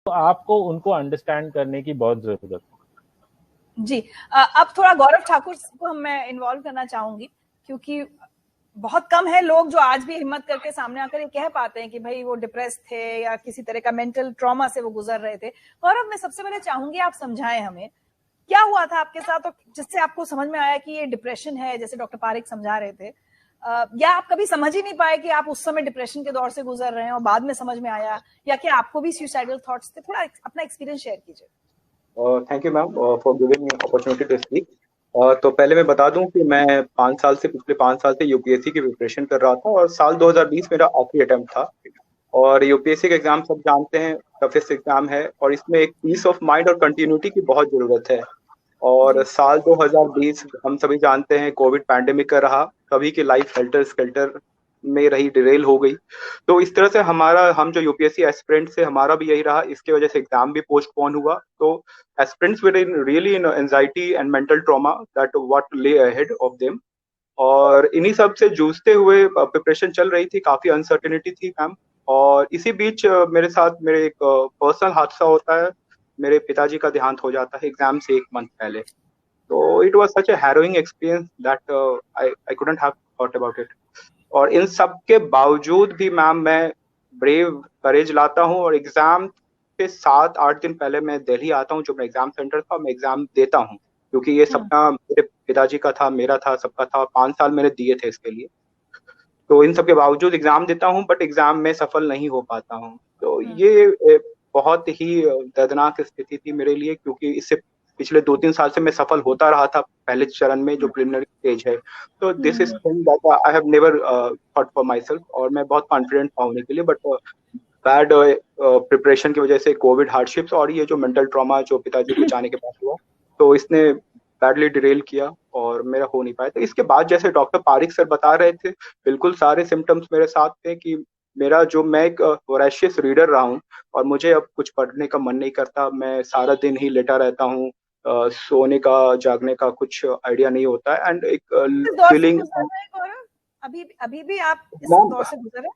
तो आपको उनको अंडरस्टैंड करने की बहुत जरूरत है। जी, अब थोड़ा गौरव ठाकुर को मैं इन्वॉल्व करना चाहूंगी, क्योंकि बहुत कम है लोग जो आज भी हिम्मत करके सामने आकर ये कह पाते हैं कि भाई वो डिप्रेस थे या किसी तरह का मेंटल ट्रॉमा से वो गुजर रहे थे। गौरव, मैं सबसे पहले चाहूंगी आप समझाएं हमें क्या हुआ था आपके साथ और जिससे आपको समझ में आया कि ये डिप्रेशन है, जैसे डॉक्टर पारिक समझा रहे थे, या आप कभी समझ ही नहीं पाए कि आप उस समय डिप्रेशन के दौर से गुजर रहे हैं और बाद में समझ में आया, या कि आपको भी सुसाइडल थॉट्स थे? थोड़ा अपना एक्सपीरियंस शेयर कीजिए। Thank you ma'am for giving me opportunity to speak. तो पहले मैं बता दूं कि मैं पिछले 5 साल से यूपीएससी की प्रिपरेशन कर रहा था और साल 2020 मेरा आखिरी अटेम्प्ट था। और यूपीएससी का एग्जाम सब जानते हैं, टफेस्ट एग्जाम है और इसमें एक पीस ऑफ माइंड और कंटिन्यूटी की बहुत जरूरत है। और साल 2020 हम सभी जानते हैं कोविड पैंडेमिक का रहा, सभी की लाइफ हेल्टर स्केल्टर में रही, डिरेल हो गई। तो इस तरह से हम जो यूपीएससी एस्पिरेंट से हमारा भी यही रहा, इसके वजह से एग्जाम भी पोस्टपोन हुआ। तो aspirants were in really in anxiety and mental trauma that what ले अहेड ऑफ देम। और इन्हीं सब से जूझते हुए प्रिपरेशन चल रही थी, काफी अनसर्टेनिटी थी मैम। और इसी बीच मेरे साथ मेरे एक पर्सनल हादसा होता है, मेरे पिताजी का देहांत हो जाता है एग्जाम से 1 मंथ पहले। तो it was such a harrowing experience that I couldn't have thought about it. और इन सब के बावजूद भी मैम मैं ब्रेव करेज लाता हूँ और एग्जाम के 7-8 दिन पहले मैं दिल्ली आता हूँ, जो मेरा एग्जाम सेंटर था, मैं एग्जाम देता हूँ, क्योंकि ये सपना मेरे पिताजी का था, मेरा था, सबका था। 5 साल मैंने दिए थे इसके लिए। तो इन सब के बावजूद एग्जाम देता हूँ, बट एग्जाम में सफल नहीं हो पाता हूँ। तो ये बहुत ही दर्दनाक स्थिति थी मेरे लिए, क्योंकि इससे पिछले 2-3 साल से मैं सफल होता रहा था पहले चरण में, जो प्रिलिमिनरी स्टेज है। तो this is thing that I have never thought for my self, और मैं बहुत कॉन्फिडेंट था होने के लिए, बट बैड प्रिपरेशन की वजह से कोविड हार्डशिप्स और ये जो मेंटल ट्रॉमा जो पिताजी को जाने के बाद हुआ, तो इसने बैडली डिरेल किया और मेरा हो नहीं पाया। तो इसके बाद जैसे डॉक्टर पारिक सर बता रहे थे, बिल्कुल सारे सिम्टम्स मेरे साथ थे कि मैं एक वोरेशियस रीडर रहा हूँ और मुझे अब कुछ पढ़ने का मन नहीं करता। मैं सारा दिन ही लेटा रहता हूँ, सोने का जागने का कुछ आइडिया नहीं होता है। एंड एक फीलिंग अभी भी आप इस दौर से गुजर रहे हैं?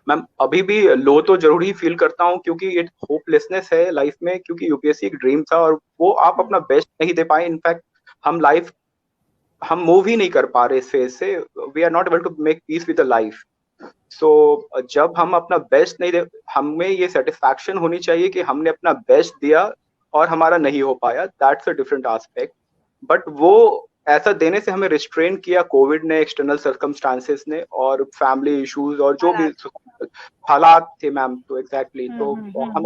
मैम अभी भी लो तो जरूर ही फील करता हूँ, क्योंकि एक होपलेसनेस है लाइफ में, क्योंकि यूपीएससी एक ड्रीम था और वो आप अपना बेस्ट नहीं दे पाए। इनफैक्ट हम मूव ही नहीं कर पा रहे इस फेज से। We are not able to make peace with the life. So जब हम अपना बेस्ट नहीं दे, हमें ये सेटिस्फैक्शन होनी चाहिए कि हमने अपना बेस्ट दिया और हमारा नहीं हो पाया, that's a different aspect. But वो ऐसा देने से हमें रिस्ट्रेन किया कोविड ने, एक्सटर्नल सर्कमस्टांसेस ने, और फैमिली इश्यूज और जो भी हालात थे मैम। तो एग्जैक्टली तो हम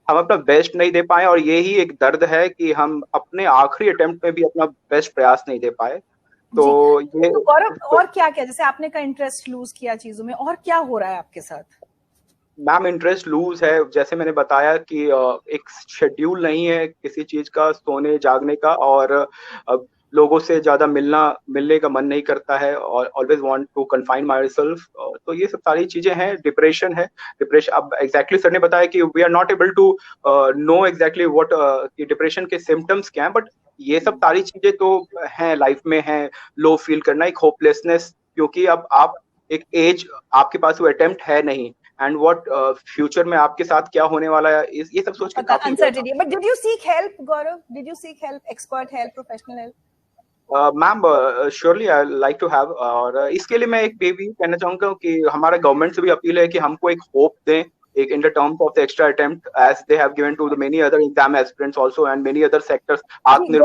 अपना बेस्ट नहीं दे पाए, और यही एक दर्द है कि हम अपने आखिरी अटेम्प्ट में भी अपना बेस्ट प्रयास नहीं दे पाए। तो ये गौरव, और क्या जैसे आपने का इंटरेस्ट लूज किया चीजों में, और क्या हो रहा है आपके साथ? मैम इंटरेस्ट लूज है, जैसे मैंने बताया कि एक शेड्यूल नहीं है किसी चीज का, सोने जागने का, और लोगों से ज्यादा मिलने का मन नहीं करता है, और always want to confine myself. तो ये सब सारी चीजें हैं। डिप्रेशन है, डिप्रेशन अब एग्जैक्टली सर ने बताया कि we are not able to know exactly what depression के सिम्टम्स क्या हैं, बट ये सब सारी चीजें तो हैं लाइफ में, है लो फील करना, एक होपलेसनेस, क्योंकि अब आप एक एज, आपके पास वो अटेम्प्ट है नहीं, एंड व्हाट फ्यूचर में आपके साथ क्या होने वाला है, ये सब सोच के काफी uncertainty. But did you seek help Gaurav? Did you seek help, expert help, professional help? Ma'am surely I like to have, और इसके लिए मैं एक भी कहना चाहूंगा कि हमारा गवर्नमेंट से भी अपील है कि हमको एक होप दें, एक in the terms of the extra attempt, as they have given to the many other exam aspirants also and many other sectors. आत्मनिर्भर